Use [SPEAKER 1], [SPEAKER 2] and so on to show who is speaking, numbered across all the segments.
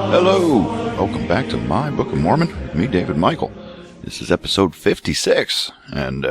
[SPEAKER 1] Hello, welcome back to my Book of Mormon with me, David Michael. This is episode 56, and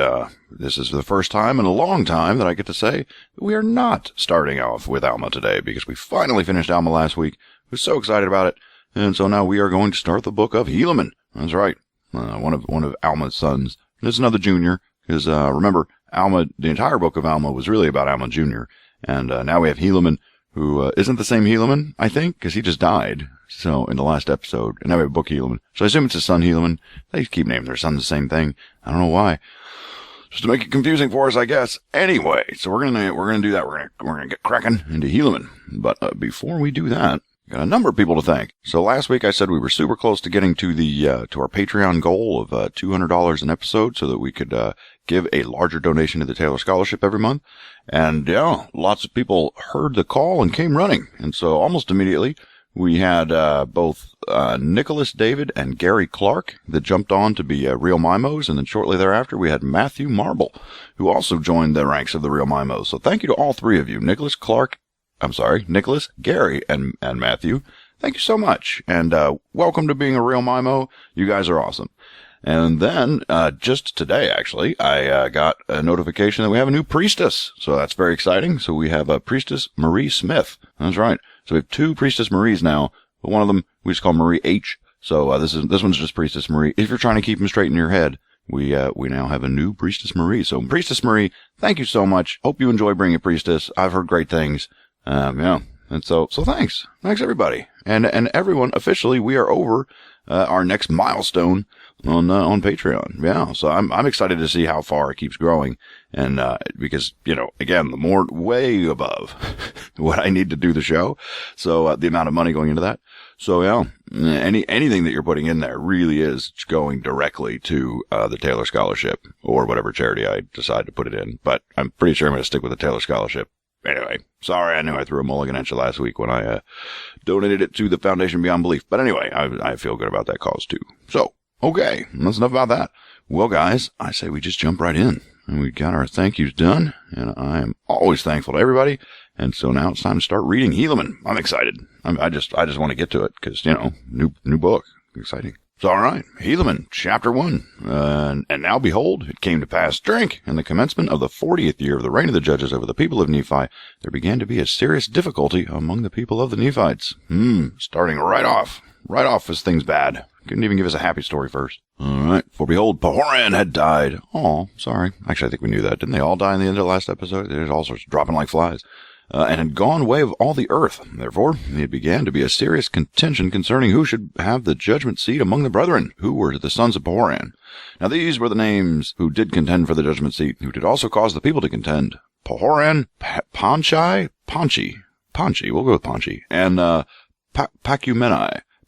[SPEAKER 1] this is the first time in a long time that I get to say that we are not starting off with Alma today, because we finally finished Alma last week. I was so excited about it, and so now we are going to start the book of Helaman. That's right, one of Alma's sons. There's another junior, because remember, Alma, the entire book of Alma was really about Alma Jr., and now we have Helaman, who isn't the same Helaman, I think, because he just died. So, in the last episode, and now we have book Helaman. So I assume it's his son Helaman. They keep naming their sons the same thing. I don't know why. Just to make it confusing for us, I guess. Anyway, so we're gonna do that. We're gonna get cracking into Helaman. But before we do that, got a number of people to thank. So last week I said we were super close to getting to to our Patreon goal of $200 an episode, so that we could give a larger donation to the Taylor Scholarship every month. And yeah, lots of people heard the call and came running. And so almost immediately, we had both Nicholas David and Gary Clark that jumped on to be Real Mimos, and then shortly thereafter we had Matthew Marble, who also joined the ranks of the Real Mimos. So thank you to all three of you, Nicholas, Gary, and Matthew. Thank you so much, and welcome to being a Real Mimo. You guys are awesome. And then, just today, actually, I got a notification that we have a new priestess. So that's very exciting. So we have a Priestess Marie Smith. That's right. So we have two Priestess Maries now, but one of them we just call Marie H. So this one's just Priestess Marie. If you're trying to keep them straight in your head, we now have a new Priestess Marie. So Priestess Marie, thank you so much. Hope you enjoy being a priestess. I've heard great things. Yeah. And so thanks. Thanks everybody. And everyone, officially, we are over our next milestone on Patreon. Yeah, so I'm excited to see how far it keeps growing, and because again, the more way above what I need to do the show, so the amount of money going into that. So yeah, anything that you're putting in there really is going directly to the Taylor Scholarship or whatever charity I decide to put it in. But I'm pretty sure I'm going to stick with the Taylor Scholarship. Anyway, sorry, I knew I threw a mulligan at you last week when I donated it to the Foundation Beyond Belief. But anyway, I feel good about that cause too. So, okay, that's enough about that. Well, guys, I say we just jump right in. And we got our thank yous done, and I am always thankful to everybody. And so now it's time to start reading Helaman. I'm excited. I just want to get to it because, new book. Exciting. So, all right, Helaman, Chapter 1. And now, behold, it came to pass, drink, in the commencement of the 40th year of the reign of the judges over the people of Nephi, there began to be a serious difficulty among the people of the Nephites. Starting right off as things bad. Couldn't even give us a happy story first. All right, for behold, Pahoran had died. Oh, sorry. Actually, I think we knew that. Didn't they all die in the end of the last episode? There's all sorts dropping like flies. And had gone way of all the earth. Therefore, it began to be a serious contention concerning who should have the judgment seat among the brethren, who were the sons of Pahoran. Now these were the names who did contend for the judgment seat, who did also cause the people to contend. Pahoran, Panchi, we'll go with Panchi, and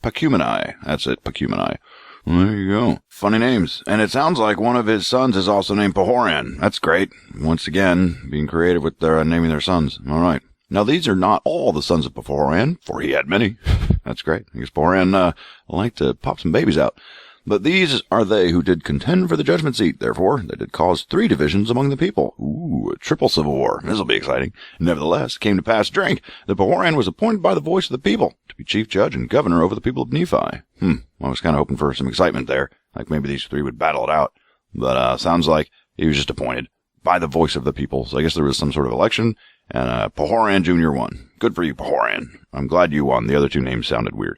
[SPEAKER 1] Pacumeni, that's it, Pacumeni. Well, there you go. Funny names. And it sounds like one of his sons is also named Pahoran. That's great. Once again, being creative with their naming their sons. All right. Now, these are not all the sons of Pahoran, for he had many. That's great. I guess Pahoran liked to pop some babies out. But these are they who did contend for the judgment seat. Therefore, they did cause 3 divisions among the people. Ooh, a triple civil war. This'll be exciting. Nevertheless, it came to pass, drink, that Pahoran was appointed by the voice of the people to be chief judge and governor over the people of Nephi. I was kind of hoping for some excitement there. Like maybe these 3 would battle it out. But sounds like he was just appointed by the voice of the people. So I guess there was some sort of election, and Pahoran Jr. won. Good for you, Pahoran. I'm glad you won. The other 2 names sounded weird.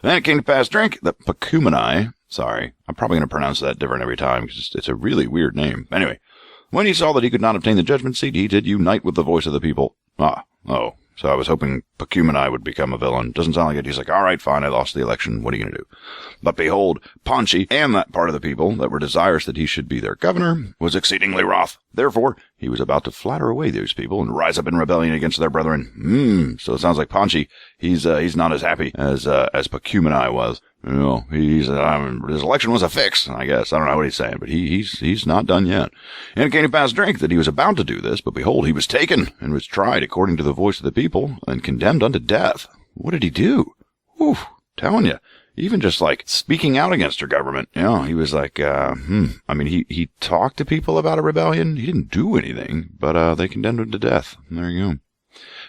[SPEAKER 1] Then it came to pass, drink, that Pacumeni, sorry, I'm probably going to pronounce that different every time because it's a really weird name. Anyway, when he saw that he could not obtain the judgment seat, he did unite with the voice of the people. So I was hoping Pacumeni would become a villain. Doesn't sound like it. He's like, all right, fine, I lost the election. What are you going to do? But behold, Panchi and that part of the people that were desirous that he should be their governor was exceedingly wroth. Therefore, he was about to flatter away those people and rise up in rebellion against their brethren. So it sounds like Panchi, he's not as happy as Pacumeni was. His election was a fix, I guess. I don't know what he's saying, but he's not done yet. And it came to pass, drink, that he was about to do this, but behold, he was taken and was tried according to the voice of the people and condemned unto death. What did he do? Telling you. Even just like speaking out against her government. He was like, I mean, he talked to people about a rebellion. He didn't do anything, but they condemned him to death. There you go.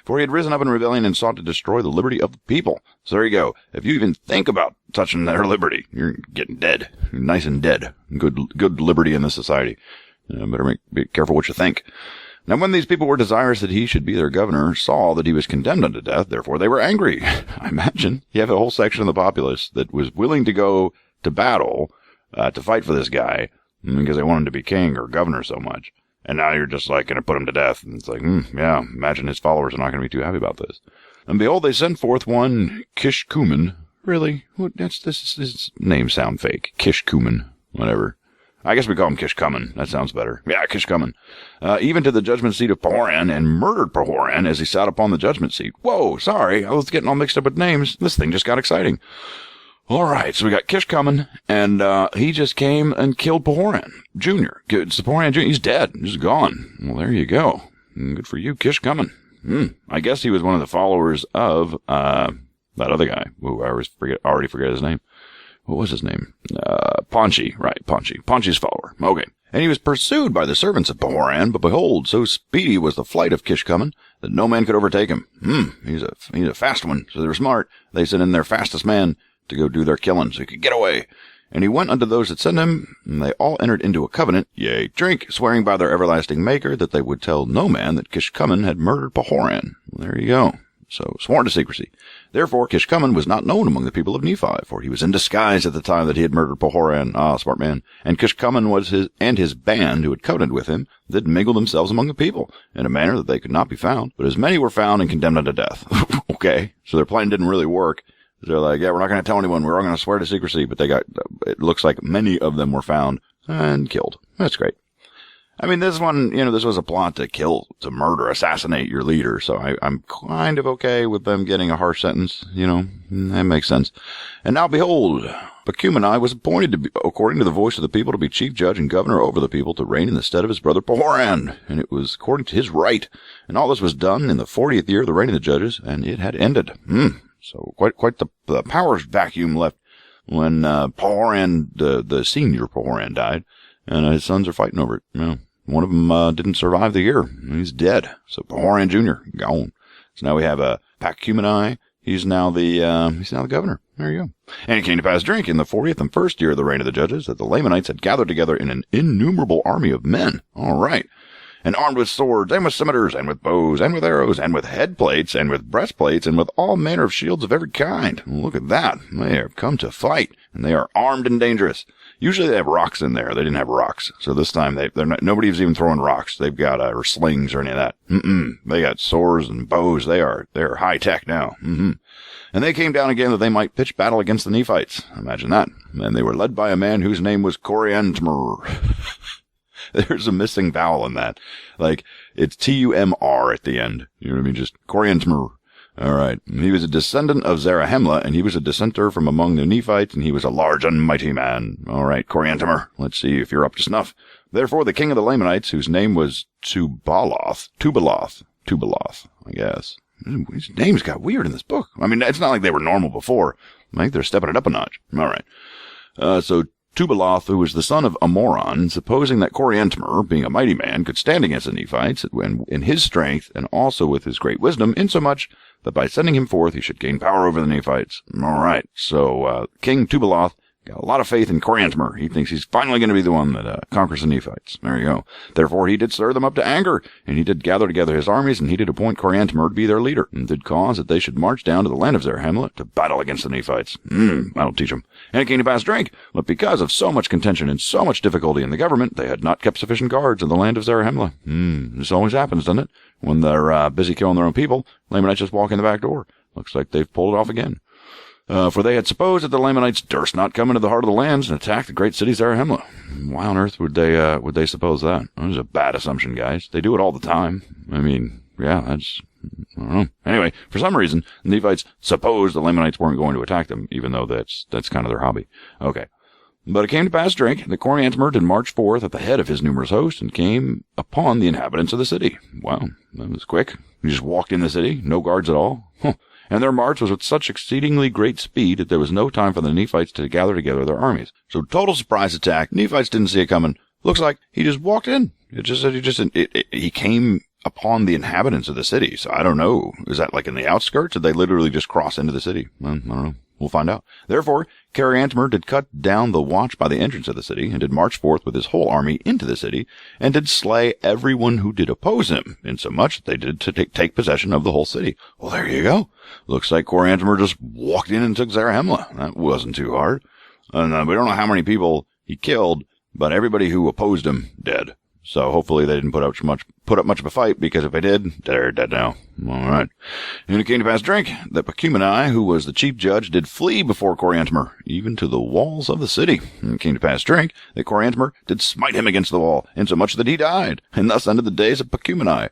[SPEAKER 1] For he had risen up in rebellion and sought to destroy the liberty of the people. So there you go. If you even think about touching their liberty, you're getting dead. You're nice and dead. Good liberty in this society. Better be careful what you think. Now when these people were desirous that he should be their governor, saw that he was condemned unto death, therefore they were angry. I imagine you have a whole section of the populace that was willing to go to battle to fight for this guy because they want him to be king or governor so much. And now you're just like going to put him to death. And it's like, yeah, imagine his followers are not going to be too happy about this. And behold, they sent forth one Kishkumen. Really? This name sound fake. Kishkumen. Whatever. I guess we call him Kishkumen. That sounds better. Yeah, Kishkumen. Even to the judgment seat of Pahoran, and murdered Pahoran as he sat upon the judgment seat. Whoa, sorry. I was getting all mixed up with names. This thing just got exciting. All right, so we got Kishkumen, and he just came and killed Pahoran Jr. It's the Pahoran Jr. He's dead. He's gone. Well, there you go. Good for you, Kishkumen. I guess he was one of the followers of that other guy. Ooh, I already forget his name. What was his name? Ponchi. Right, Ponchi. Ponchi's follower. Okay. And he was pursued by the servants of Pahoran, but behold, so speedy was the flight of Kishkumen that no man could overtake him. He's a fast one, so they're smart. They sent in their fastest man to go do their killing so he could get away. And he went unto those that sent him, and they all entered into a covenant, yea, drink, swearing by their everlasting Maker that they would tell no man that Kishkumen had murdered Pahoran. Well, there you go. So, sworn to secrecy. Therefore, Kishkumen was not known among the people of Nephi, for he was in disguise at the time that he had murdered Pahoran. Ah, smart man. And Kishkumen was his band who had covenanted with him, that mingled themselves among the people, in a manner that they could not be found. But as many were found and condemned unto death. Okay, so their plan didn't really work. They're like, yeah, we're not going to tell anyone. We're all going to swear to secrecy. But it looks like many of them were found and killed. That's great. I mean, this one, this was a plot to murder, assassinate your leader. So I'm kind of okay with them getting a harsh sentence. That makes sense. And now behold, Pachumeni was appointed to be, according to the voice of the people, to be chief judge and governor over the people, to reign in the stead of his brother Pahoran. And it was according to his right. And all this was done in the 40th year of the reign of the judges, and it had ended. So quite the power vacuum left when Pahoran, the senior Pahoran, died, and his sons are fighting over it. One of them didn't survive the year. He's dead. So Pahoran Jr. gone. So now we have Pachumeni. He's now the governor. There you go. And it came to pass, drink, in the 40th and first year of the reign of the judges, that the Lamanites had gathered together in an innumerable army of men. All right. And armed with swords, and with scimitars, and with bows, and with arrows, and with headplates, and with breastplates, and with all manner of shields of every kind. Look at that. They have come to fight, and they are armed and dangerous. Usually they have rocks in there. They didn't have rocks. So this time nobody was even throwing rocks. They've got, or slings or any of that. They got swords and bows. They're high tech now. And they came down again that they might pitch battle against the Nephites. Imagine that. And they were led by a man whose name was Coriantumr. There's a missing vowel in that. Like, it's T-U-M-R at the end. You know what I mean? Just Coriantumr. All right. He was a descendant of Zarahemla, and he was a dissenter from among the Nephites, and he was a large and mighty man. All right, Coriantumr. Let's see if you're up to snuff. Therefore, the king of the Lamanites, whose name was Tubaloth, I guess. His names got weird in this book. I mean, it's not like they were normal before. I think they're stepping it up a notch. All right. So Tubaloth, who was the son of Amoron, supposing that Coriantumr, being a mighty man, could stand against the Nephites in his strength, and also with his great wisdom, insomuch that by sending him forth he should gain power over the Nephites. All right, so King Tubaloth got a lot of faith in Coriantumr. He thinks he's finally going to be the one that conquers the Nephites. There you go. Therefore he did stir them up to anger, and he did gather together his armies, and he did appoint Coriantumr to be their leader, and did cause that they should march down to the land of Zarahemla to battle against the Nephites. That'll teach them. And it came to pass, drink, but because of so much contention and so much difficulty in the government, they had not kept sufficient guards in the land of Zarahemla. This always happens, doesn't it? When they're busy killing their own people, Lamanites just walk in the back door. Looks like they've pulled it off again. For they had supposed that the Lamanites durst not come into the heart of the lands and attack the great city Zarahemla. Why on earth would they suppose that? That was a bad assumption, guys. They do it all the time. I mean, yeah, I don't know. Anyway, for some reason, the Nephites supposed the Lamanites weren't going to attack them, even though that's kind of their hobby. Okay. But it came to pass, drink, that Coriantumr did march forth at the head of his numerous host, and came upon the inhabitants of the city. Wow, that was quick. He just walked in the city, no guards at all. And their march was with such exceedingly great speed that there was no time for the Nephites to gather together their armies. So total surprise attack. Nephites didn't see it coming. Looks like he just walked in. It just said he came upon the inhabitants of the city. So I don't know. Is that like in the outskirts? Or did they literally just cross into the city? Well, I don't know. We'll find out. Therefore, Coriantumr did cut down the watch by the entrance of the city, and did march forth with his whole army into the city, and did slay everyone who did oppose him, insomuch that they did to take possession of the whole city. Well, there you go. Looks like Coriantumr just walked in and took Zarahemla. That wasn't too hard. And we don't know how many people he killed, but everybody who opposed him dead. So hopefully they didn't put up much of a fight, because if they did, they're dead now. All right. And it came to pass, drink, that Pahoran, who was the chief judge, did flee before Coriantumr, even to the walls of the city. And it came to pass, drink, that Coriantumr did smite him against the wall, insomuch that he died, and thus ended the days of Pahoran.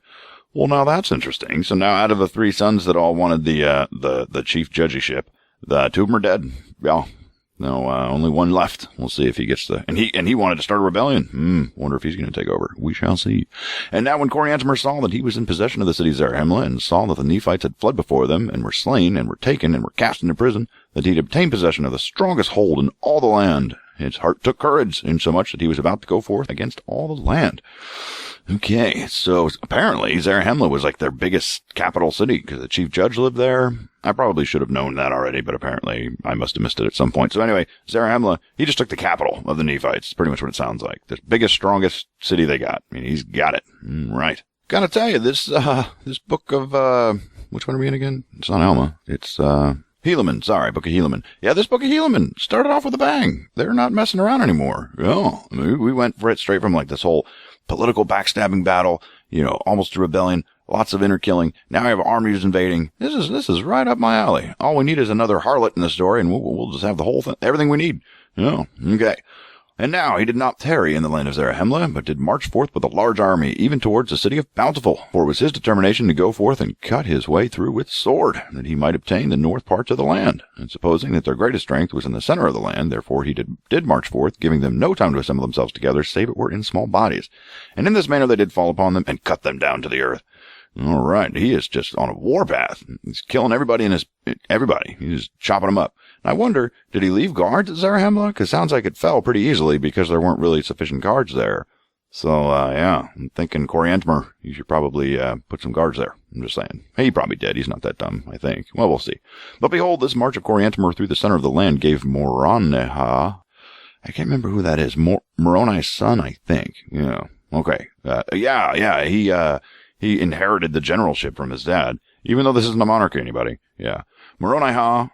[SPEAKER 1] Well, now that's interesting. So now out of the 3 sons that all wanted the chief judgeship, the 2 of them are dead. Yeah. No, only 1 left. We'll see if he gets and he wanted to start a rebellion. Wonder if he's going to take over. We shall see. And now when Coriantumr saw that he was in possession of the city Zarahemla, and saw that the Nephites had fled before them, and were slain, and were taken, and were cast into prison, that he'd obtained possession of the strongest hold in all the land, his heart took courage, insomuch that he was about to go forth against all the land. Okay, so apparently Zarahemla was like their biggest capital city, because the chief judge lived there. I probably should have known that already, but apparently I must have missed it at some point. So anyway, Zarahemla, he just took the capital of the Nephites. It's pretty much what it sounds like. The biggest, strongest city they got. I mean, he's got it. Right. Gotta tell you, this book of, which one are we in again? It's not Alma. It's, Helaman. Sorry, Book of Helaman. Yeah, this Book of Helaman started off with a bang. They're not messing around anymore. Oh, I mean, we went straight from like this whole political backstabbing battle, almost a rebellion, lots of interkilling. Now we have armies invading. This is right up my alley. All we need is another harlot in the story, and we'll just have the whole thing, everything we need. Okay. And now he did not tarry in the land of Zarahemla, but did march forth with a large army, even towards the city of Bountiful. For it was his determination to go forth and cut his way through with sword, that he might obtain the north parts of the land. And supposing that their greatest strength was in the center of the land, therefore he did march forth, giving them no time to assemble themselves together, save it were in small bodies. And in this manner they did fall upon them, and cut them down to the earth. All right, he is just on a warpath. He's killing everybody everybody. He's chopping them up. I wonder, did he leave guards at Zarahemla? Because it sounds like it fell pretty easily because there weren't really sufficient guards there. So, yeah, I'm thinking Coriantumr, you should probably put some guards there. I'm just saying. Hey, he probably did. He's not that dumb, I think. Well, we'll see. But behold, this march of Coriantumr through the center of the land gave Moronihah, I can't remember who that is, Moroni's son, I think. Yeah, okay. He inherited the generalship from his dad, even though this isn't a monarchy, anybody. Yeah. Moronihah,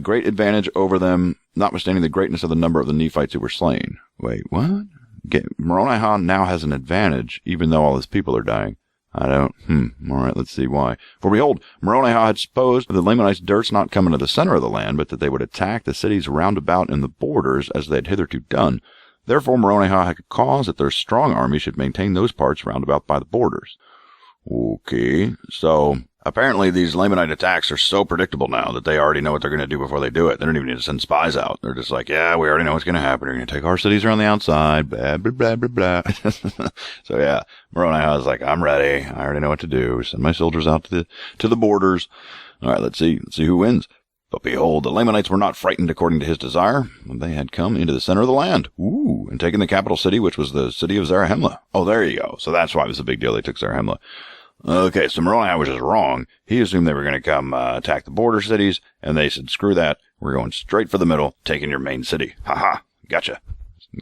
[SPEAKER 1] great advantage over them, notwithstanding the greatness of the number of the Nephites who were slain. Wait, what? Moronihah now has an advantage, even though all his people are dying. I don't, alright, let's see why. For behold, Moronihah had supposed that the Lamanites durst not come into the center of the land, but that they would attack the cities round about in the borders, as they had hitherto done. Therefore Moronihah had caused that their strong army should maintain those parts round about by the borders. Okay, so apparently these Lamanite attacks are so predictable now that they already know what they're going to do before they do it. They don't even need to send spies out. They're just like, yeah, we already know what's going to happen. They're going to take our cities around the outside, blah, blah, blah, blah, blah. So yeah, Moronihah is like, I'm ready. I already know what to do. Send my soldiers out to the borders. All right, let's see who wins. But behold, the Lamanites were not frightened according to his desire, when they had come into the center of the land. Ooh, and taken the capital city, which was the city of Zarahemla. Oh, there you go. So that's why it was a big deal they took Zarahemla. Okay, so Moronihah was just wrong. He assumed they were going to come attack the border cities, and they said, screw that. We're going straight for the middle, taking your main city. Ha-ha. Gotcha.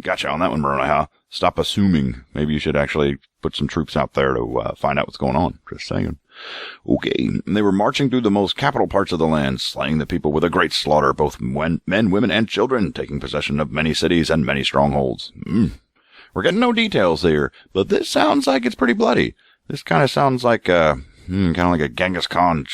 [SPEAKER 1] Gotcha on that one, Moronihah. Stop assuming. Maybe you should actually put some troops out there to find out what's going on. Just saying. Okay, and they were marching through the most capital parts of the land, slaying the people with a great slaughter, both men, women, and children, taking possession of many cities and many strongholds. We're getting no details here, but this sounds like it's pretty bloody. This kind of sounds like kind of like a Genghis Khan,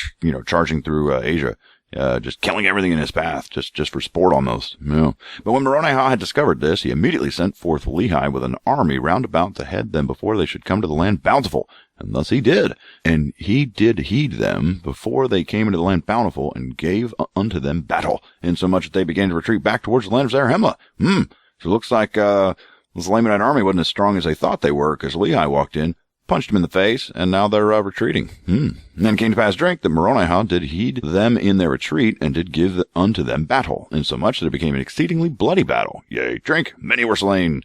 [SPEAKER 1] charging through Asia, just killing everything in his path, just for sport almost. Yeah. But when Moronihah had discovered this, he immediately sent forth Lehi with an army round about to head them before they should come to the land Bountiful. And thus he did. And he did heed them before they came into the land Bountiful, and gave unto them battle, insomuch that they began to retreat back towards the land of Zarahemla. So it looks like this Lamanite army wasn't as strong as they thought they were, because Lehi walked in, punched him in the face, and now they're retreating. And then it came to pass, drink, that Moronihah did heed them in their retreat, and did give unto them battle, insomuch that it became an exceedingly bloody battle. Yea, drink, many were slain.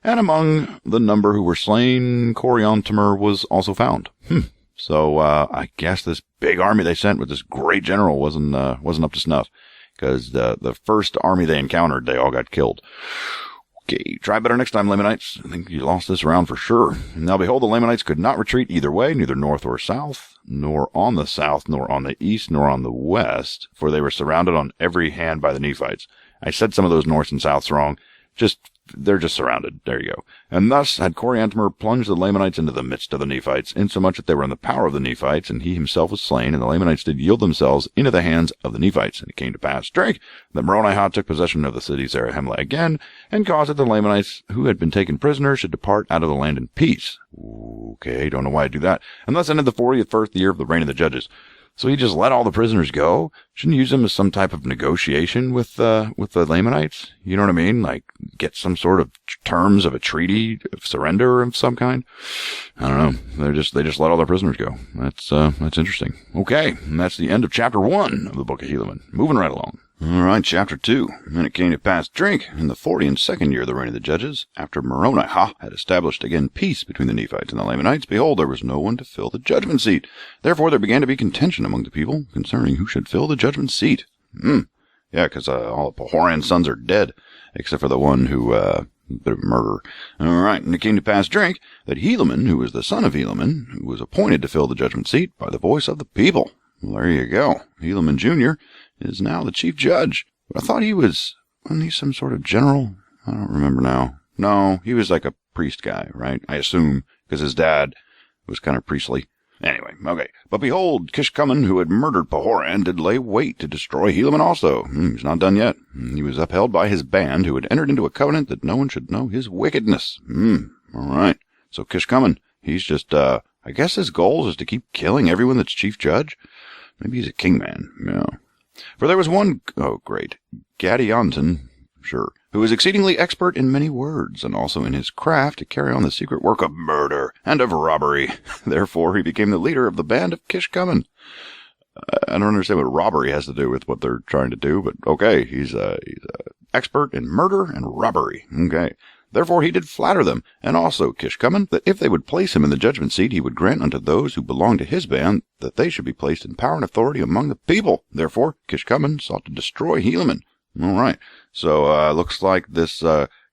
[SPEAKER 1] And among the number who were slain, Coriantumr was also found. So, I guess this big army they sent with this great general wasn't up to snuff. Because the first army they encountered, they all got killed. Okay, try better next time, Lamanites. I think you lost this round for sure. Now behold, the Lamanites could not retreat either way, neither north or south, nor on the south, nor on the east, nor on the west, for they were surrounded on every hand by the Nephites. I said some of those norths and souths wrong. They're just surrounded. There you go. And thus had Coriantumr plunged the Lamanites into the midst of the Nephites, insomuch that they were in the power of the Nephites, and he himself was slain, and the Lamanites did yield themselves into the hands of the Nephites. And it came to pass, drink, that Moroni took possession of the city Zarahemla again, and caused that the Lamanites who had been taken prisoners should depart out of the land in peace. Okay, don't know why I do that. And thus ended the 41st year of the reign of the judges. So he just let all the prisoners go? Shouldn't he use them as some type of negotiation with the Lamanites? You know what I mean? Like, get some sort of terms of a treaty of surrender of some kind? I don't know. They just let all their prisoners go. That's interesting. Okay. And that's the end of chapter 1 of the book of Helaman. Moving right along. All right, chapter 2. And it came to pass, drink, in the 42nd year of the reign of the judges, after Moroni had established again peace between the Nephites and the Lamanites, behold, there was no one to fill the judgment seat. Therefore there began to be contention among the people concerning who should fill the judgment seat. Yeah, because all the Pahoran sons are dead, except for the one who, bit of murder. All right, and it came to pass, drink, that Helaman, who was the son of Helaman, who was appointed to fill the judgment seat by the voice of the people. Well, there you go. Helaman Jr. is now the chief judge. But I thought wasn't he some sort of general? I don't remember now. No, he was like a priest guy, right? I assume, because his dad was kind of priestly. Anyway, okay. But behold, Kishkumen, who had murdered Pahoran, did lay wait to destroy Helaman also. He's not done yet. He was upheld by his band, who had entered into a covenant that no one should know his wickedness. All right. So Kishkumen, he's just, I guess his goal is to keep killing everyone that's chief judge. Maybe he's a king man. Yeah. For there was one, Gadianton, sure, who was exceedingly expert in many words, and also in his craft to carry on the secret work of murder and of robbery. Therefore he became the leader of the band of Kishkumen. I don't understand what robbery has to do with what they're trying to do, but okay, he's a expert in murder and robbery. Okay. Therefore he did flatter them, and also Kishkumen, that if they would place him in the judgment seat, he would grant unto those who belonged to his band that they should be placed in power and authority among the people. Therefore Kishkumen sought to destroy Helaman. All right. So looks like this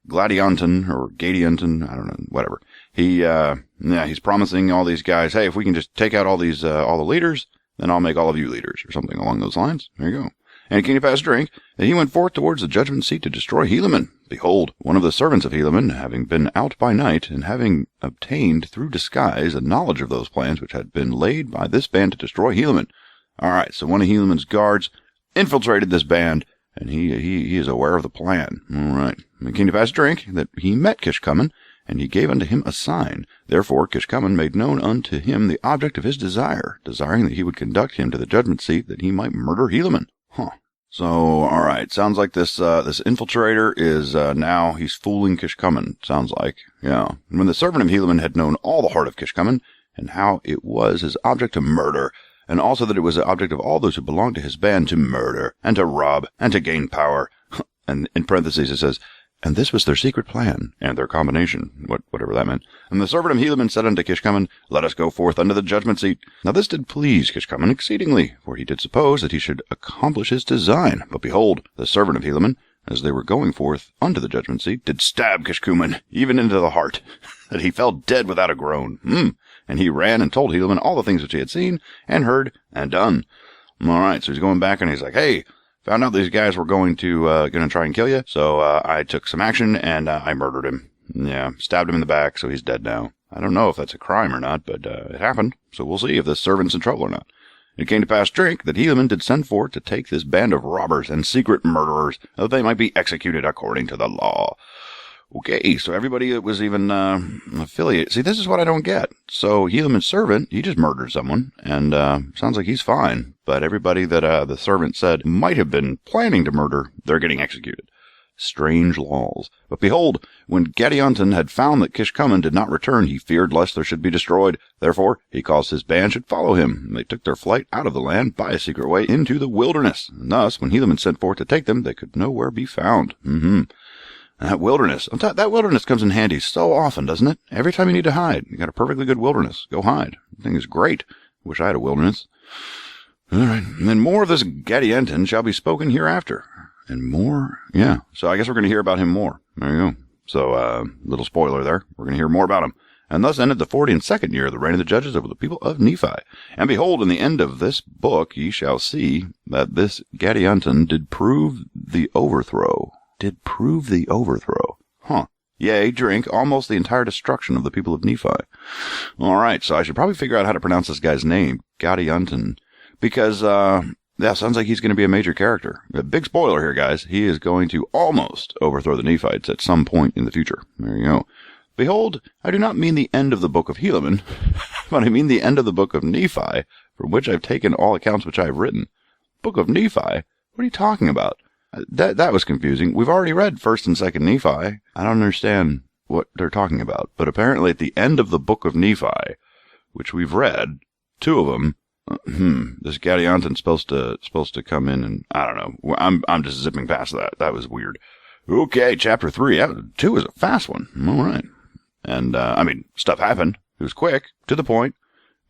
[SPEAKER 1] Gladianton or Gadianton, I don't know, whatever. He's promising all these guys, hey, if we can just take out all the leaders, then I'll make all of you leaders, or something along those lines. There you go. And it came to pass, drink, that he went forth towards the judgment seat to destroy Helaman. Behold, one of the servants of Helaman, having been out by night, and having obtained through disguise a knowledge of those plans which had been laid by this band to destroy Helaman. All right, so one of Helaman's guards infiltrated this band, and he is aware of the plan. All right. And it came to pass, drink, that he met Kishkumen, and he gave unto him a sign. Therefore Kishkumen made known unto him the object of his desire, desiring that he would conduct him to the judgment seat, that he might murder Helaman. So, all right. Sounds like this infiltrator is, now he's fooling Kishkumen. Sounds like. Yeah. And when the servant of Helaman had known all the heart of Kishkumen, and how it was his object to murder, and also that it was the object of all those who belonged to his band to murder, and to rob, and to gain power. And in parentheses it says, and this was their secret plan, and their combination, whatever that meant. And the servant of Helaman said unto Kishkumen, let us go forth unto the judgment seat. Now this did please Kishkumen exceedingly, for he did suppose that he should accomplish his design. But behold, the servant of Helaman, as they were going forth unto the judgment seat, did stab Kishkumen, even into the heart, that he fell dead without a groan. And he ran and told Helaman all the things which he had seen, and heard, and done. All right, so he's going back, and he's like, hey, found out these guys were going to try and kill you, so I took some action, and I murdered him. Yeah, stabbed him in the back, so he's dead now. I don't know if that's a crime or not, but it happened, so we'll see if this servant's in trouble or not. It came to pass, drink, that Helaman did send forth to take this band of robbers and secret murderers, that they might be executed according to the law. Okay, so everybody that was even affiliated. See, this is what I don't get. So Helaman's servant, he just murdered someone, and sounds like he's fine. But everybody that the servant said might have been planning to murder, they're getting executed. Strange laws. But behold, when Gadianton had found that Kishkumen did not return, he feared lest there should be destroyed. Therefore he caused his band should follow him. And they took their flight out of the land by a secret way into the wilderness. And thus, when Helaman sent forth to take them, they could nowhere be found. That wilderness. That wilderness comes in handy so often, doesn't it? Every time you need to hide, you got a perfectly good wilderness. Go hide. The thing is great. Wish I had a wilderness. All right. And then more of this Gadianton shall be spoken hereafter. And more? Yeah. So I guess we're going to hear about him more. There you go. So, little spoiler there. We're going to hear more about him. And thus ended the 42nd year of the reign of the judges over the people of Nephi. And behold, in the end of this book ye shall see that this Gadianton did prove the overthrow. Huh. Yea, drink almost the entire destruction of the people of Nephi. All right, so I should probably figure out how to pronounce this guy's name, Gadianton, because, yeah, sounds like he's going to be a major character. A big spoiler here, guys. He is going to almost overthrow the Nephites at some point in the future. There you go. Behold, I do not mean the end of the book of Helaman, but I mean the end of the book of Nephi, from which I've taken all accounts which I have written. Book of Nephi? What are you talking about? That was confusing. We've already read 1st and 2nd Nephi. I don't understand what they're talking about. But apparently at the end of the book of Nephi, which we've read, 2 of them, this Gadianton's supposed to come in and, I don't know. I'm just zipping past that. That was weird. Okay, chapter 3. 2 is a fast one. All right. And, I mean, stuff happened. It was quick, to the point.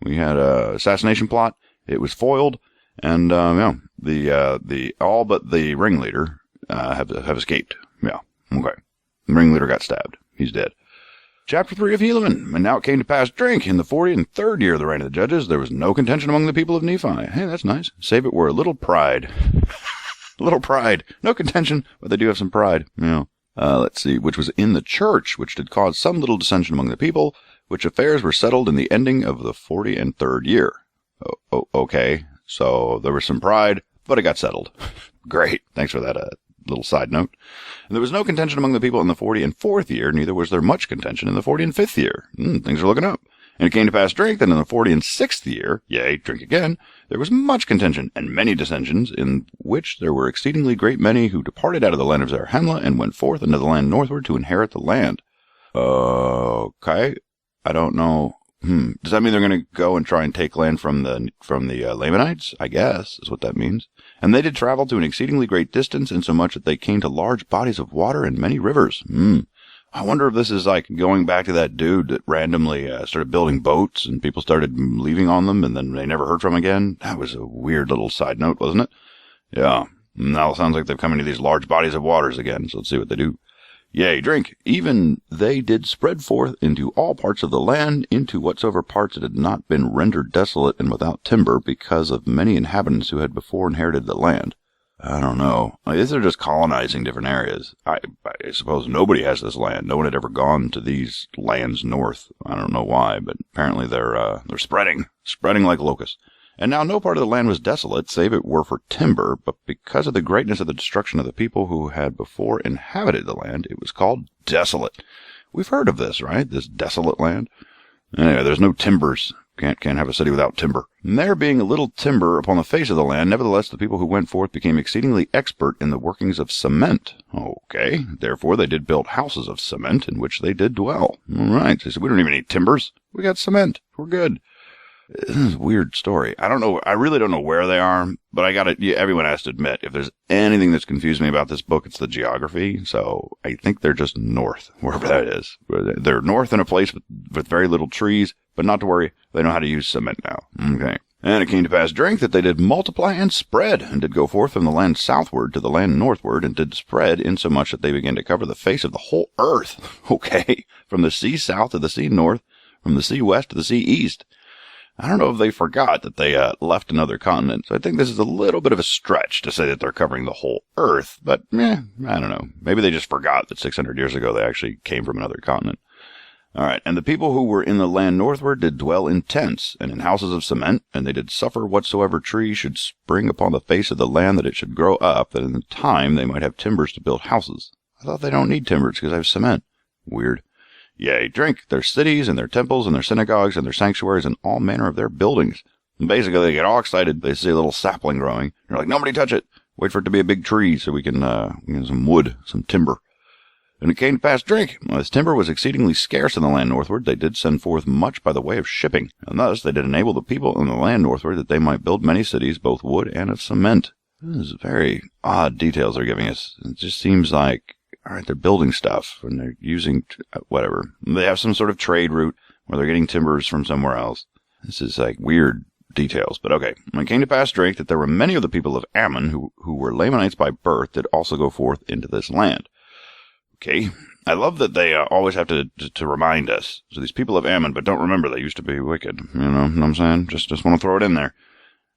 [SPEAKER 1] We had a assassination plot. It was foiled. And, the all but the ringleader, have escaped. Yeah. Okay. The ringleader got stabbed. He's dead. Chapter 3 of Helaman. And now it came to pass, drink, in the 43rd year of the reign of the judges, there was no contention among the people of Nephi. Hey, that's nice. Save it were a little pride. A little pride. No contention, but they do have some pride. Yeah. Let's see, which was in the church, which did cause some little dissension among the people, which affairs were settled in the ending of the 43rd year. Okay. So there was some pride, but it got settled. Great. Thanks for that, little side note. And there was no contention among the people in the 44th year, neither was there much contention in the 45th year. Things are looking up. And it came to pass, drink, that in the 46th year, yea, drink again, there was much contention and many dissensions, in which there were exceedingly great many who departed out of the land of Zarahemla and went forth into the land northward to inherit the land. Okay. I don't know. Does that mean they're going to go and try and take land from the Lamanites? I guess, is what that means. And they did travel to an exceedingly great distance, insomuch that they came to large bodies of water and many rivers. I wonder if this is like going back to that dude that randomly started building boats and people started leaving on them and then they never heard from again. That was a weird little side note, wasn't it? Yeah. Now it sounds like they've come into these large bodies of waters again, so let's see what they do. Yea, drink. Even they did spread forth into all parts of the land, into whatsoever parts it had not been rendered desolate and without timber, because of many inhabitants who had before inherited the land. I don't know. I guess they're just colonizing different areas. I suppose nobody has this land. No one had ever gone to these lands north. I don't know why, but apparently they're spreading like locusts. And now no part of the land was desolate, save it were for timber, but because of the greatness of the destruction of the people who had before inhabited the land, it was called desolate. We've heard of this, right? This desolate land. Anyway, there's no timbers. Can't have a city without timber. And there being a little timber upon the face of the land, nevertheless the people who went forth became exceedingly expert in the workings of cement. Okay, therefore they did build houses of cement, in which they did dwell. All right, so we don't even need timbers. We got cement. We're good. This is a weird story. I don't know. I really don't know where they are, but everyone has to admit, if there's anything that's confused me about this book, it's the geography. So I think they're just north, wherever that is. They're north in a place with very little trees, but not to worry. They know how to use cement now. Okay. And it came to pass, drink, that they did multiply and spread, and did go forth from the land southward to the land northward, and did spread, insomuch that they began to cover the face of the whole earth. Okay. From the sea south to the sea north, from the sea west to the sea east. I don't know if they forgot that they left another continent, so I think this is a little bit of a stretch to say that they're covering the whole earth, but I don't know. Maybe they just forgot that 600 years ago they actually came from another continent. All right, and the people who were in the land northward did dwell in tents and in houses of cement, and they did suffer whatsoever tree should spring upon the face of the land that it should grow up, that in the time they might have timbers to build houses. I thought they don't need timbers because I have cement. Weird. Yea, drink, their cities and their temples and their synagogues and their sanctuaries and all manner of their buildings. And basically, they get all excited. They see a little sapling growing. They're like, nobody touch it. Wait for it to be a big tree so we can get some wood, some timber. And it came to pass, drink, as timber was exceedingly scarce in the land northward, they did send forth much by the way of shipping. And thus they did enable the people in the land northward that they might build many cities, both wood and of cement. This is very odd details they're giving us. It just seems like all right, they're building stuff and they're using whatever. They have some sort of trade route where they're getting timbers from somewhere else. This is like weird details, but okay. When it came to pass, Drake, that there were many of the people of Ammon who were Lamanites by birth did also go forth into this land. Okay. I love that they always have to remind us. So these people of Ammon, but don't remember they used to be wicked. You know what I'm saying? Just want to throw it in there.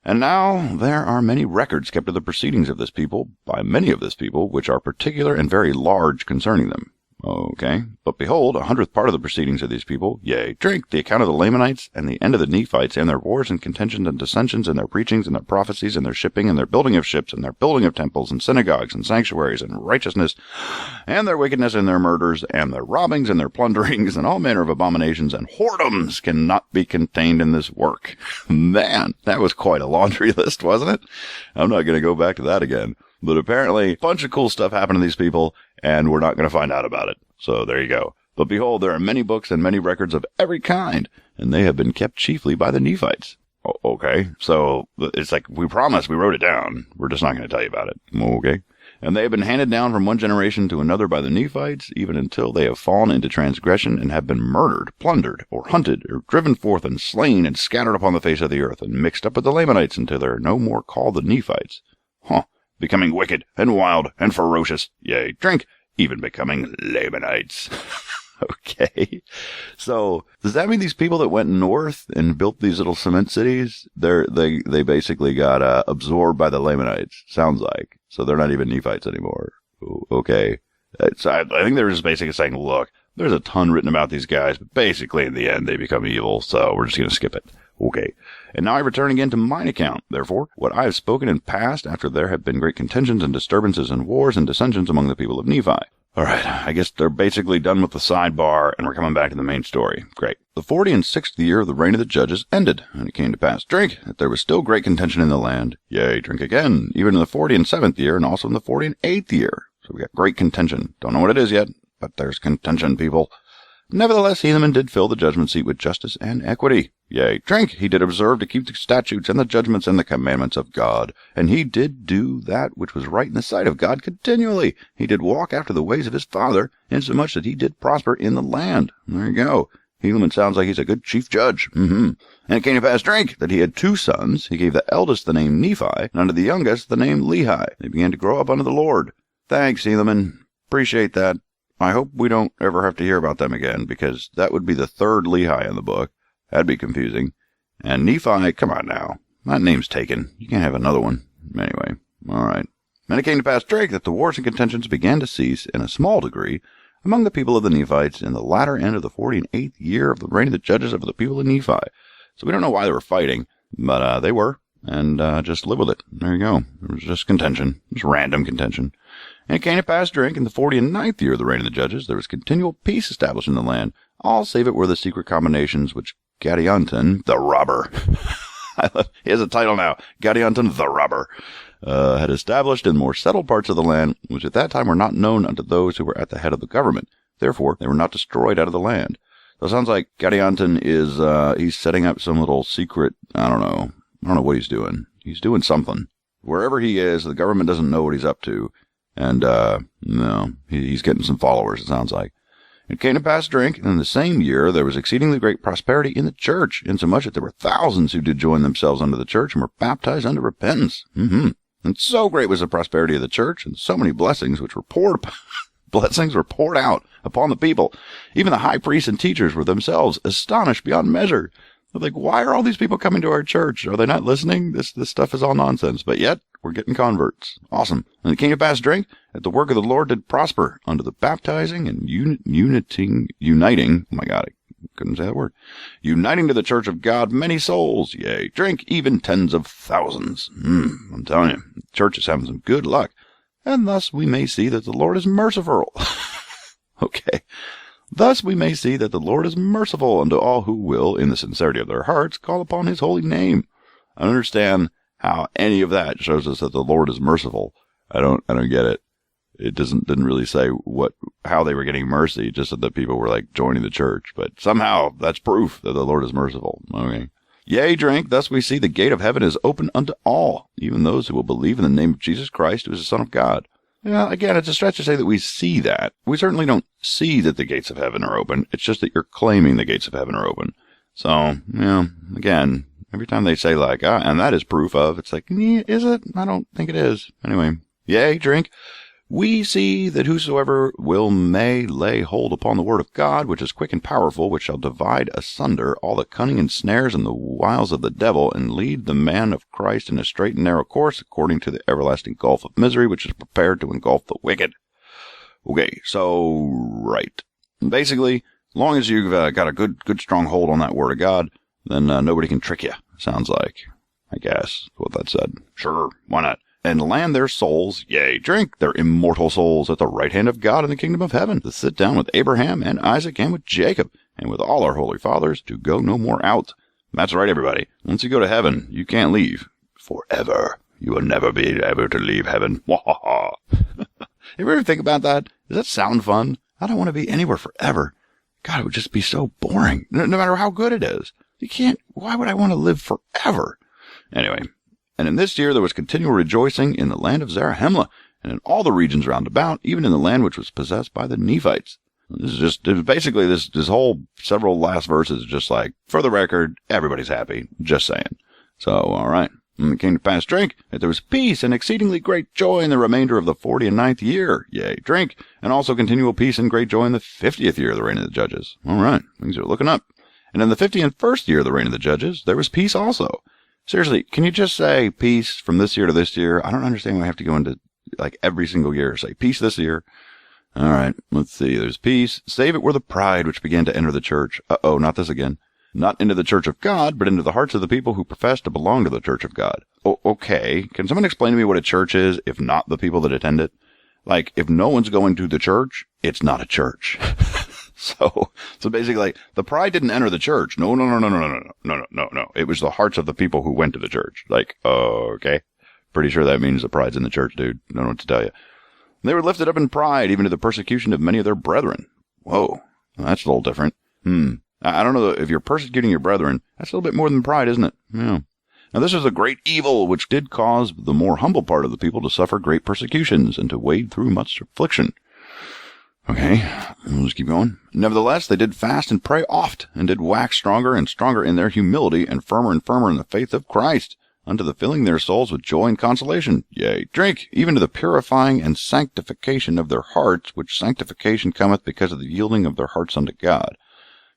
[SPEAKER 1] And now there are many records kept of the proceedings of this people by many of this people, which are particular and very large concerning them. Okay. But behold, 100th part of the proceedings of these people, yea, drink the account of the Lamanites and the end of the Nephites and their wars and contentions and dissensions and their preachings and their prophecies and their shipping and their building of ships and their building of temples and synagogues and sanctuaries and righteousness and their wickedness and their murders and their robbings and their plunderings and all manner of abominations and whoredoms cannot be contained in this work. Man, that was quite a laundry list, wasn't it? I'm not going to go back to that again. But apparently, a bunch of cool stuff happened to these people, and we're not going to find out about it. So there you go. But behold, there are many books and many records of every kind, and they have been kept chiefly by the Nephites. Okay, so it's like we promised, we wrote it down. We're just not going to tell you about it. Okay. And they have been handed down from one generation to another by the Nephites, even until they have fallen into transgression and have been murdered, plundered, or hunted, or driven forth and slain and scattered upon the face of the earth, and mixed up with the Lamanites until they are no more called the Nephites. Becoming wicked and wild and ferocious, yea, drink, even becoming Lamanites. Okay. So, does that mean these people that went north and built these little cement cities, they basically got absorbed by the Lamanites, sounds like. So they're not even Nephites anymore. Okay. So I think they're just basically saying, look, there's a ton written about these guys, but basically in the end they become evil, so we're just going to skip it. Okay. And now I return again to mine account. Therefore, what I have spoken in past, after there have been great contentions and disturbances and wars and dissensions among the people of Nephi. All right, I guess they're basically done with the sidebar, and we're coming back to the main story. Great. The 46th year of the reign of the judges ended, and it came to pass, drink, that there was still great contention in the land. Yea, drink again, even in the 47th year, and also in the 48th year. So we got great contention. Don't know what it is yet, but there's contention, people. Nevertheless, Helaman did fill the judgment seat with justice and equity. Yea, drink, he did observe to keep the statutes and the judgments and the commandments of God. And he did do that which was right in the sight of God continually. He did walk after the ways of his father, insomuch that he did prosper in the land. There you go. Helaman sounds like he's a good chief judge. And it came to pass, drink, that he had 2 sons. He gave the eldest the name Nephi, and unto the youngest the name Lehi. They began to grow up unto the Lord. Thanks, Helaman. Appreciate that. I hope we don't ever have to hear about them again, because that would be the 3rd Lehi in the book. That'd be confusing. And Nephi, come on now. That name's taken. You can't have another one. Anyway, all right. And it came to pass, drink, that the wars and contentions began to cease in a small degree among the people of the Nephites in the latter end of the 48th year of the reign of the judges over the people of Nephi. So we don't know why they were fighting, but they were, and just live with it. There you go. It was just contention. Just random contention. And it came to pass, drink, in the 49th year of the reign of the judges, there was continual peace established in the land, all save it were the secret combinations which Gadianton, the robber, he has a title now, Gadianton, the robber, had established in more settled parts of the land, which at that time were not known unto those who were at the head of the government. Therefore, they were not destroyed out of the land. So it sounds like Gadianton is, he's setting up some little secret, I don't know what he's doing. He's doing something. Wherever he is, the government doesn't know what he's up to. And, no, he's getting some followers, it sounds like. It came to pass, drink, and in the same year there was exceedingly great prosperity in the church, insomuch that there were thousands who did join themselves unto the church and were baptized unto repentance. And so great was the prosperity of the church, and so many blessings which were poured out upon the people. Even the high priests and teachers were themselves astonished beyond measure. They're like, why are all these people coming to our church? Are they not listening? This stuff is all nonsense. But yet, we're getting converts. Awesome. And it came to pass, drink, that the work of the Lord did prosper unto the baptizing and uniting. Oh my God, I couldn't say that word. Uniting to the church of God many souls. Yea, drink, even tens of thousands. I'm telling you, the church is having some good luck. And thus we may see that the Lord is merciful. Okay. Thus we may see that the Lord is merciful unto all who will, in the sincerity of their hearts, call upon his holy name. I don't understand how any of that shows us that the Lord is merciful. I don't get it. It didn't really say how they were getting mercy, just that the people were like joining the church. But somehow that's proof that the Lord is merciful. Okay. Yea, drink, thus we see the gate of heaven is open unto all, even those who will believe in the name of Jesus Christ, who is the Son of God. Yeah, again, it's a stretch to say that we see that. We certainly don't see that the gates of heaven are open. It's just that you're claiming the gates of heaven are open. So, again, every time they say like, and that is proof of, it's like, is it? I don't think it is. Anyway, yea, drink. We see that whosoever may lay hold upon the word of God, which is quick and powerful, which shall divide asunder all the cunning and snares and the wiles of the devil, and lead the man of Christ in a straight and narrow course, according to the everlasting gulf of misery, which is prepared to engulf the wicked. Okay, so, right. Basically, as long as you've got a good strong hold on that word of God, then nobody can trick you, sounds like. I guess, what that said. Sure, why not? And land their souls, yea, drink their immortal souls at the right hand of God in the kingdom of heaven, to sit down with Abraham and Isaac and with Jacob, and with all our holy fathers, to go no more out. That's right, everybody. Once you go to heaven, you can't leave. Forever. You will never be able to leave heaven. Wahaha. You ever think about that? Does that sound fun? I don't want to be anywhere forever. God, it would just be so boring, no matter how good it is. You can't, why would I want to live forever? Anyway. And in this year there was continual rejoicing in the land of Zarahemla, and in all the regions round about, even in the land which was possessed by the Nephites. Basically this whole several last verses, just like, for the record, everybody's happy. Just saying. So, alright. And it came to pass, drink, that there was peace and exceedingly great joy in the remainder of the 49th year. Yea, drink, and also continual peace and great joy in the 50th year of the reign of the judges. Alright, things are looking up. And in the 51st year of the reign of the judges, there was peace also. Seriously, can you just say peace from this year to this year? I don't understand why I have to go into, like, every single year. Say peace this year. All right, let's see. There's peace. Save it were the pride which began to enter the church. Uh-oh, not this again. Not into the church of God, but into the hearts of the people who profess to belong to the church of God. Oh, okay. Can someone explain to me what a church is, if not the people that attend it? Like, if no one's going to the church, it's not a church. So basically, like, the pride didn't enter the church. No. It was the hearts of the people who went to the church. Like, okay. Pretty sure that means the pride's in the church, dude. Don't know what to tell you. They were lifted up in pride, even to the persecution of many of their brethren. Whoa. That's a little different. I don't know if you're persecuting your brethren. That's a little bit more than pride, isn't it? Yeah. Now this is a great evil, which did cause the more humble part of the people to suffer great persecutions and to wade through much affliction. Okay, we'll just keep going. Nevertheless, they did fast and pray oft, and did wax stronger and stronger in their humility, and firmer in the faith of Christ, unto the filling their souls with joy and consolation. Yea, drink, even to the purifying and sanctification of their hearts, which sanctification cometh because of the yielding of their hearts unto God.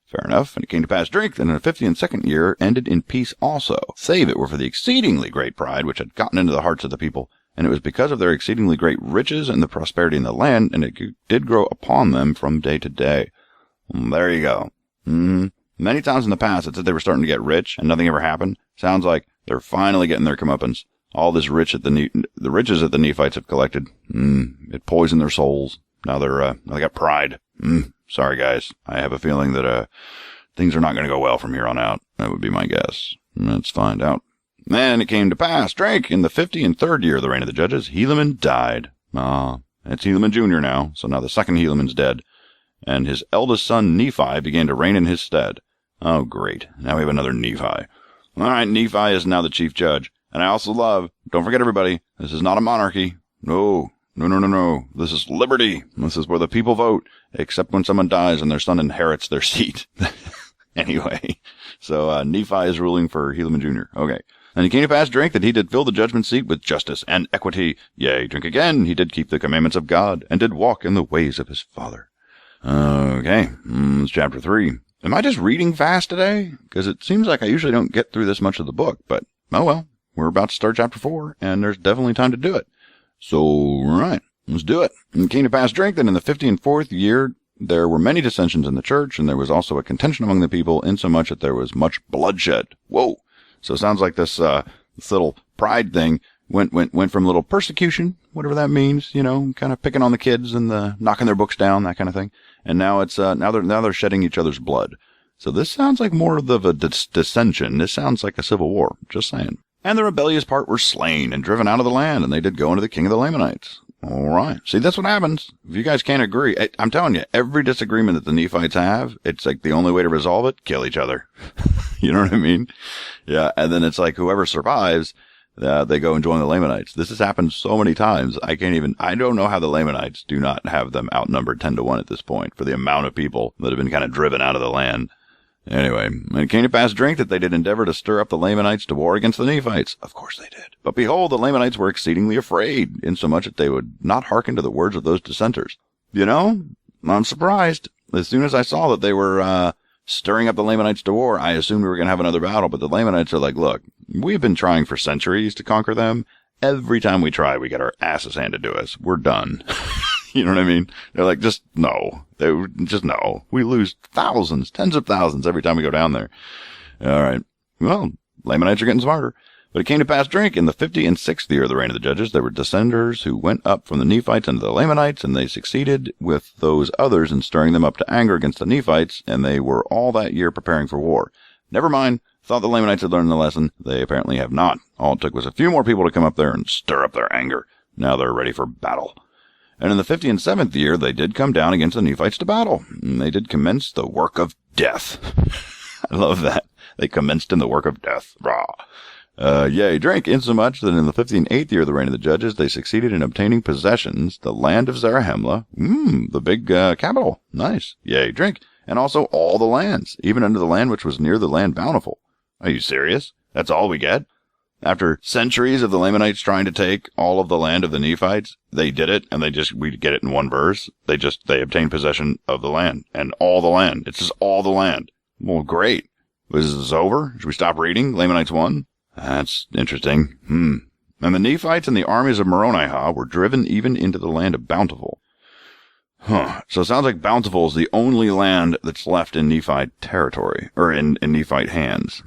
[SPEAKER 1] Fair enough. And it came to pass, drink, and in the 52nd year ended in peace also, save it were for the exceedingly great pride which had gotten into the hearts of the people. And it was because of their exceedingly great riches and the prosperity in the land, and it did grow upon them from day to day. There you go. Many times in the past it said they were starting to get rich, and nothing ever happened. Sounds like they're finally getting their comeuppance. All this the riches that the Nephites have collected, it poisoned their souls. Now they got pride. Sorry guys, I have a feeling that things are not going to go well from here on out. That would be my guess. Let's find out. And it came to pass, drink, in the 53rd year of the reign of the judges, Helaman died. It's Helaman Jr. now, so now the second Helaman's dead. And his eldest son Nephi began to reign in his stead. Oh, great. Now we have another Nephi. All right, Nephi is now the chief judge. And I also love, don't forget everybody, this is not a monarchy. No. This is liberty. This is where the people vote, except when someone dies and their son inherits their seat. Anyway, so Nephi is ruling for Helaman Jr. Okay. And it came to pass, drink, that he did fill the judgment seat with justice and equity. Yea, drink again, he did keep the commandments of God, and did walk in the ways of his father. Okay, it's chapter 3. Am I just reading fast today? Because it seems like I usually don't get through this much of the book, but, oh well, we're about to start chapter 4, and there's definitely time to do it. So, right, let's do it. And it came to pass, drink, that in the 54th year there were many dissensions in the church, and there was also a contention among the people, insomuch that there was much bloodshed. Whoa! So it sounds like this little pride thing went from little persecution, whatever that means, kind of picking on the kids and knocking their books down, that kind of thing. And now it's now they're shedding each other's blood. So this sounds like more of a dissension. This sounds like a civil war. Just saying. And the rebellious part were slain and driven out of the land, and they did go into the king of the Lamanites. All right. See, that's what happens. If you guys can't agree, I'm telling you, every disagreement that the Nephites have, it's like the only way to resolve it, kill each other. You know what I mean? Yeah. And then it's like whoever survives, they go and join the Lamanites. This has happened so many times. I don't know how the Lamanites do not have them outnumbered 10-1 at this point for the amount of people that have been kind of driven out of the land. Anyway, and it came to pass, drink, that they did endeavor to stir up the Lamanites to war against the Nephites. Of course they did. But behold, the Lamanites were exceedingly afraid, insomuch that they would not hearken to the words of those dissenters. You know, I'm surprised. As soon as I saw that they were stirring up the Lamanites to war, I assumed we were going to have another battle. But the Lamanites are like, look, we've been trying for centuries to conquer them. Every time we try, we get our asses handed to us. We're done. You know what I mean? They're like, just no. No. We lose thousands, tens of thousands every time we go down there. All right. Well, Lamanites are getting smarter. But it came to pass, drink, in the 56th year of the reign of the judges, there were dissenters who went up from the Nephites unto the Lamanites, and they succeeded with those others in stirring them up to anger against the Nephites, and they were all that year preparing for war. Never mind. Thought the Lamanites had learned the lesson. They apparently have not. All it took was a few more people to come up there and stir up their anger. Now they're ready for battle. And in the 57th year, they did come down against the Nephites to battle. And they did commence the work of death. I love that. They commenced in the work of death. Rah. Yea, drink, insomuch that in the 58th year of the reign of the judges, they succeeded in obtaining possessions, the land of Zarahemla, the big capital. Nice. Yea, drink. And also all the lands, even unto the land which was near the land bountiful. Are you serious? That's all we get? After centuries of the Lamanites trying to take all of the land of the Nephites, they did it, and we get it in one verse. They obtained possession of the land, and all the land. It's just all the land. Well, great. Was this over? Should we stop reading? Lamanites 1? That's interesting. And the Nephites and the armies of Moronihah were driven even into the land of Bountiful. So it sounds like Bountiful is the only land that's left in Nephite territory, or in Nephite hands.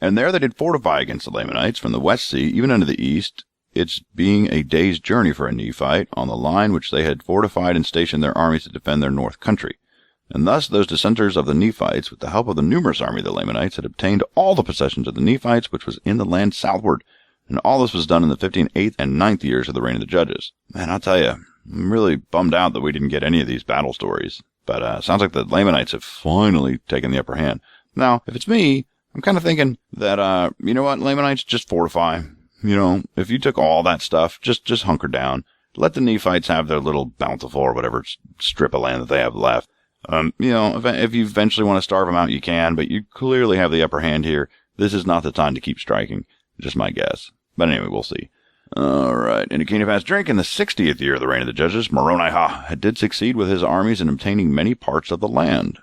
[SPEAKER 1] And there they did fortify against the Lamanites from the west sea, even unto the east, its being a day's journey for a Nephite, on the line which they had fortified and stationed their armies to defend their north country. And thus those dissenters of the Nephites, with the help of the numerous army of the Lamanites, had obtained all the possessions of the Nephites, which was in the land southward. And all this was done in the 58th and 9th years of the reign of the judges. Man, I'll tell you, I'm really bummed out that we didn't get any of these battle stories. But sounds like the Lamanites have finally taken the upper hand. Now, if it's me, I'm kind of thinking that, you know what, Lamanites, just fortify. You know, if you took all that stuff, just hunker down. Let the Nephites have their little Bountiful or whatever strip of land that they have left. You know, if you eventually want to starve them out, you can, but you clearly have the upper hand here. This is not the time to keep striking. Just my guess. But anyway, we'll see. All right. And it came to pass, drink, in the 60th year of the reign of the judges, Moronihah did succeed with his armies in obtaining many parts of the land.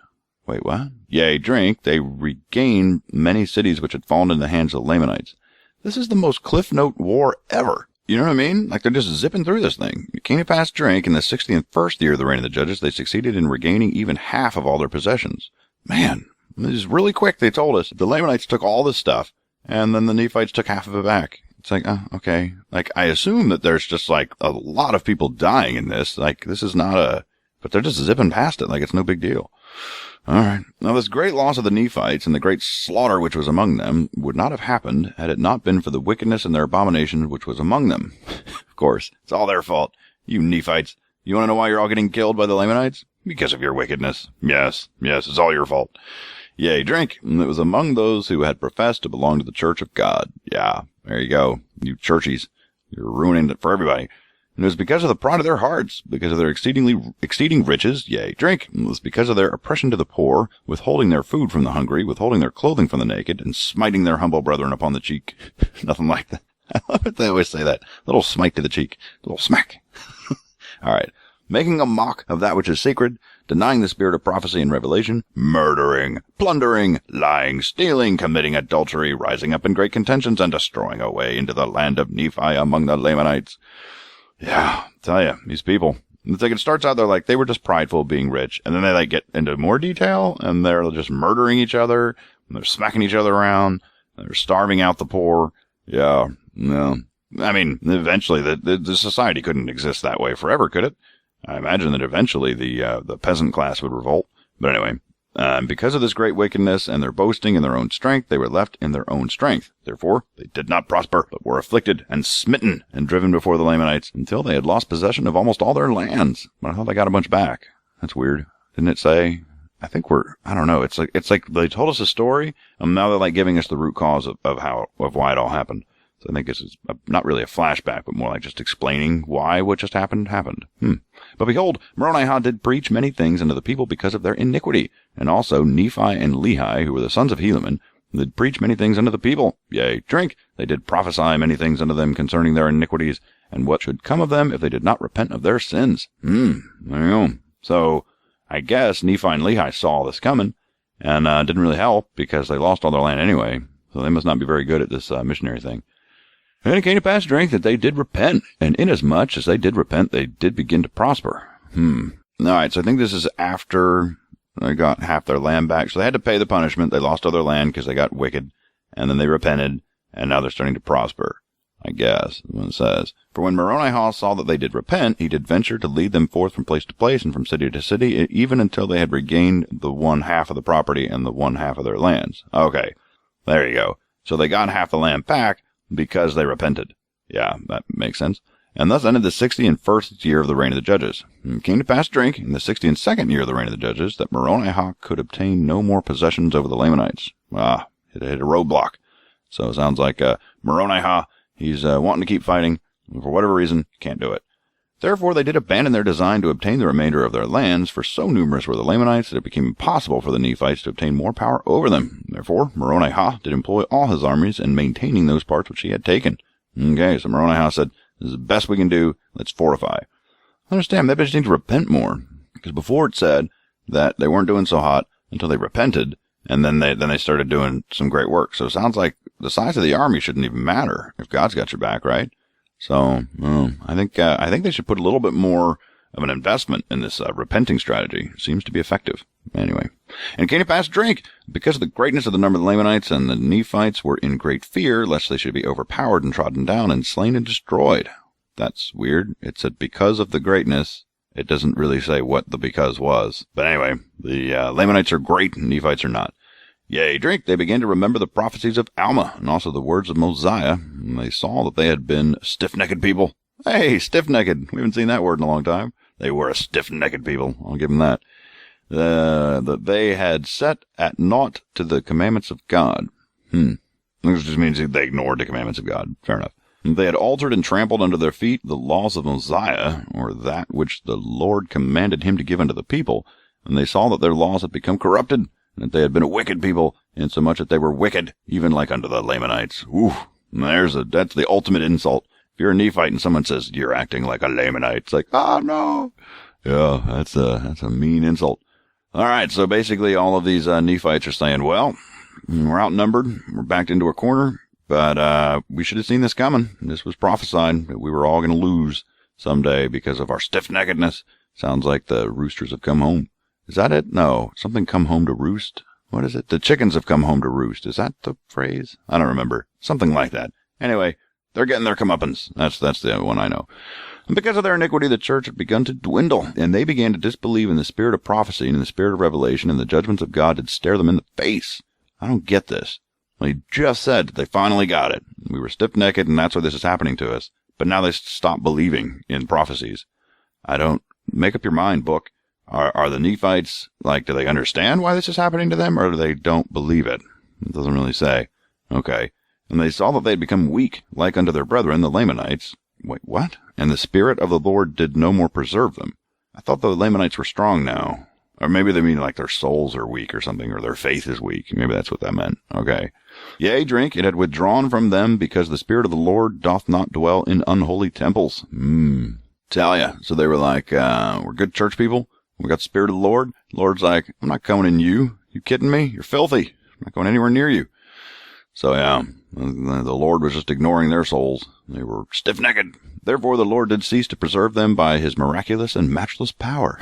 [SPEAKER 1] Wait, what? Yea, drink, they regained many cities which had fallen in the hands of the Lamanites. This is the most Cliff Note war ever. You know what I mean? Like, they're just zipping through this thing. It came to pass, drink, in the 61st year of the reign of the judges, they succeeded in regaining even half of all their possessions. Man, this is really quick, they told us. The Lamanites took all this stuff, and then the Nephites took half of it back. It's like, okay. Like, I assume that there's just, like, a lot of people dying in this. Like, this is not but they're just zipping past it like it's no big deal. All right. Now, this great loss of the Nephites and the great slaughter which was among them would not have happened had it not been for the wickedness and their abomination which was among them. Of course, it's all their fault. You Nephites. You want to know why you're all getting killed by the Lamanites? Because of your wickedness. Yes, it's all your fault. Yea, drink. And it was among those who had professed to belong to the church of God. Yeah, there you go. You churchies. You're ruining it for everybody. And it was because of the pride of their hearts, because of their exceeding riches, yea, drink. And it was because of their oppression to the poor, withholding their food from the hungry, withholding their clothing from the naked, and smiting their humble brethren upon the cheek. Nothing like that. I love it. They always say that. Little smite to the cheek. Little smack. All right. Making a mock of that which is sacred, denying the spirit of prophecy and revelation, murdering, plundering, lying, stealing, committing adultery, rising up in great contentions, and destroying a way into the land of Nephi among the Lamanites. Yeah, I'll tell you, these people. It's like it starts out, they're like, they were just prideful of being rich, and then they like get into more detail, and they're just murdering each other, and they're smacking each other around, and they're starving out the poor. Yeah, no. I mean, eventually the society couldn't exist that way forever, could it? I imagine that eventually the peasant class would revolt. But anyway, because of this great wickedness and their boasting in their own strength, they were left in their own strength. Therefore, they did not prosper, but were afflicted and smitten and driven before the Lamanites until they had lost possession of almost all their lands. But I thought they got a bunch back. That's weird. Didn't it say? I think I don't know. It's like they told us a story, and now they're like giving us the root cause of why it all happened. I think this is not really a flashback, but more like just explaining why what just happened. But behold, Moroni did preach many things unto the people because of their iniquity. And also Nephi and Lehi, who were the sons of Helaman, did preach many things unto the people. Yea, drink. They did prophesy many things unto them concerning their iniquities, and what should come of them if they did not repent of their sins. There you go. So, I guess Nephi and Lehi saw this coming, and didn't really help, because they lost all their land anyway. So they must not be very good at this missionary thing. And it came to pass, drink, that they did repent, and inasmuch as they did repent, they did begin to prosper. Alright, so I think this is after they got half their land back. So they had to pay the punishment. They lost all their land because they got wicked, and then they repented, and now they're starting to prosper, I guess, is what it says. For when Moroni saw that they did repent, he did venture to lead them forth from place to place and from city to city, even until they had regained the one half of the property and the one half of their lands. Okay, there you go. So they got half the land back because they repented. Yeah, that makes sense. And thus ended the 61st year of the reign of the judges. And it came to pass, drink, in the 62nd year of the reign of the judges, that Moroni could obtain no more possessions over the Lamanites. It hit a roadblock. So it sounds like Moroni, he's wanting to keep fighting, and for whatever reason, can't do it. Therefore they did abandon their design to obtain the remainder of their lands, for so numerous were the Lamanites that it became impossible for the Nephites to obtain more power over them. Therefore Moroni did employ all his armies in maintaining those parts which he had taken. Okay, so Moroni said, this is the best we can do, let's fortify. I understand, maybe I just need to repent more, because before it said that they weren't doing so hot until they repented, and then they started doing some great work. So it sounds like the size of the army shouldn't even matter if God's got your back, right? So, I think they should put a little bit more of an investment in this repenting strategy. It seems to be effective. Anyway. And it came to pass, drink, because of the greatness of the number of the Lamanites and the Nephites were in great fear, lest they should be overpowered and trodden down and slain and destroyed. That's weird. It said because of the greatness. It doesn't really say what the because was. But anyway, the Lamanites are great and Nephites are not. Yea, drink, they began to remember the prophecies of Alma, and also the words of Mosiah, and they saw that they had been stiff-necked people. Hey, stiff-necked. We haven't seen that word in a long time. They were a stiff-necked people. I'll give them that. That they had set at naught to the commandments of God. This just means they ignored the commandments of God. Fair enough. They had altered and trampled under their feet the laws of Mosiah, or that which the Lord commanded him to give unto the people, and they saw that their laws had become corrupted, and that they had been a wicked people, insomuch that they were wicked, even like unto the Lamanites. That's the ultimate insult. If you're a Nephite and someone says, you're acting like a Lamanite, it's like, oh no. Yeah, that's a mean insult. Alright, so basically all of these Nephites are saying, well, we're outnumbered, we're backed into a corner, but we should have seen this coming. This was prophesied that we were all going to lose someday because of our stiff-neckedness. Sounds like the roosters have come home. Is that it? No. Something come home to roost? What is it? The chickens have come home to roost. Is that the phrase? I don't remember. Something like that. Anyway, they're getting their comeuppance. That's the one I know. And because of their iniquity, the church had begun to dwindle, and they began to disbelieve in the spirit of prophecy and in the spirit of revelation, and the judgments of God did stare them in the face. I don't get this. Well, he just said that they finally got it. We were stiff-necked, and that's why this is happening to us. But now they stopped believing in prophecies. Make up your mind, book. Are the Nephites, do they understand why this is happening to them, or do they don't believe it? It doesn't really say. Okay. And they saw that they had become weak, like unto their brethren, the Lamanites. Wait, what? And the Spirit of the Lord did no more preserve them. I thought the Lamanites were strong now. Or maybe they mean like their souls are weak or something, or their faith is weak. Maybe that's what that meant. Okay. Yea, drink, it had withdrawn from them, because the Spirit of the Lord doth not dwell in unholy temples. Tell ya. So they were like, we're good church people. We got the Spirit of the Lord. The Lord's like, I'm not coming in you. You kidding me? You're filthy. I'm not going anywhere near you. So yeah, the Lord was just ignoring their souls. They were stiff-necked. Therefore the Lord did cease to preserve them by his miraculous and matchless power.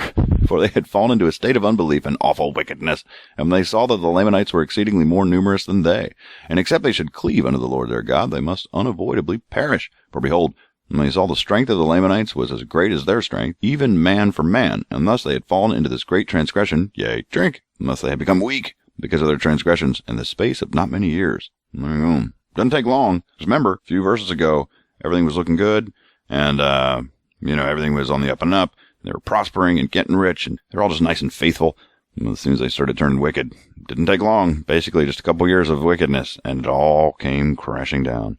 [SPEAKER 1] For they had fallen into a state of unbelief and awful wickedness. And they saw that the Lamanites were exceedingly more numerous than they. And except they should cleave unto the Lord their God, they must unavoidably perish. For behold, and they saw the strength of the Lamanites was as great as their strength, even man for man, and thus they had fallen into this great transgression, yea, drink, and thus they had become weak, because of their transgressions, in the space of not many years. Doesn't take long. Just remember, a few verses ago, everything was looking good, and, everything was on the up and up, and they were prospering and getting rich, and they're all just nice and faithful. And as soon as they started turning wicked, didn't take long, basically just a couple years of wickedness, and it all came crashing down.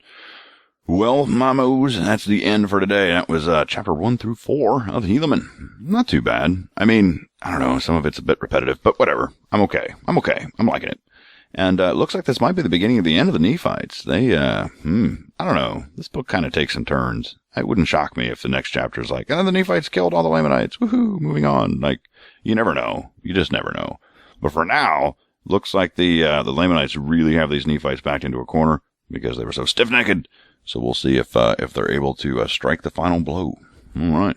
[SPEAKER 1] Well, Mamos, that's the end for today. That was chapter 1 through 4 of Helaman. Not too bad. I mean, I don't know, some of it's a bit repetitive, but whatever. I'm okay. I'm liking it. And it looks like this might be the beginning of the end of the Nephites. They, I don't know. This book kind of takes some turns. It wouldn't shock me if the next chapter is like, the Nephites killed all the Lamanites. Woohoo, moving on. Like, you never know. You just never know. But for now, looks like the Lamanites really have these Nephites backed into a corner because they were so stiff-necked. So we'll see if they're able to strike the final blow. All right.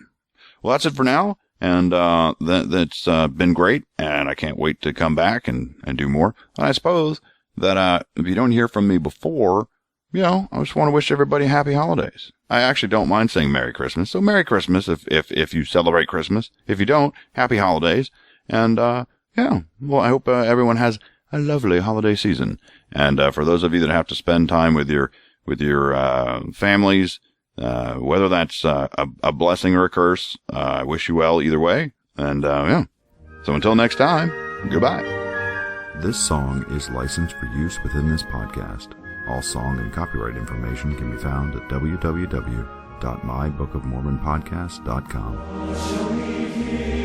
[SPEAKER 1] Well, that's it for now. And that's been great, and I can't wait to come back and do more. And I suppose that if you don't hear from me before, I just want to wish everybody happy holidays. I actually don't mind saying Merry Christmas. So Merry Christmas if you celebrate Christmas. If you don't, happy holidays. And well, I hope everyone has a lovely holiday season. And for those of you that have to spend time with your families, whether that's a blessing or a curse, I wish you well either way. And so until next time, goodbye.
[SPEAKER 2] This song is licensed for use within this podcast. All song and copyright information can be found at www.mybookofmormonpodcast.com.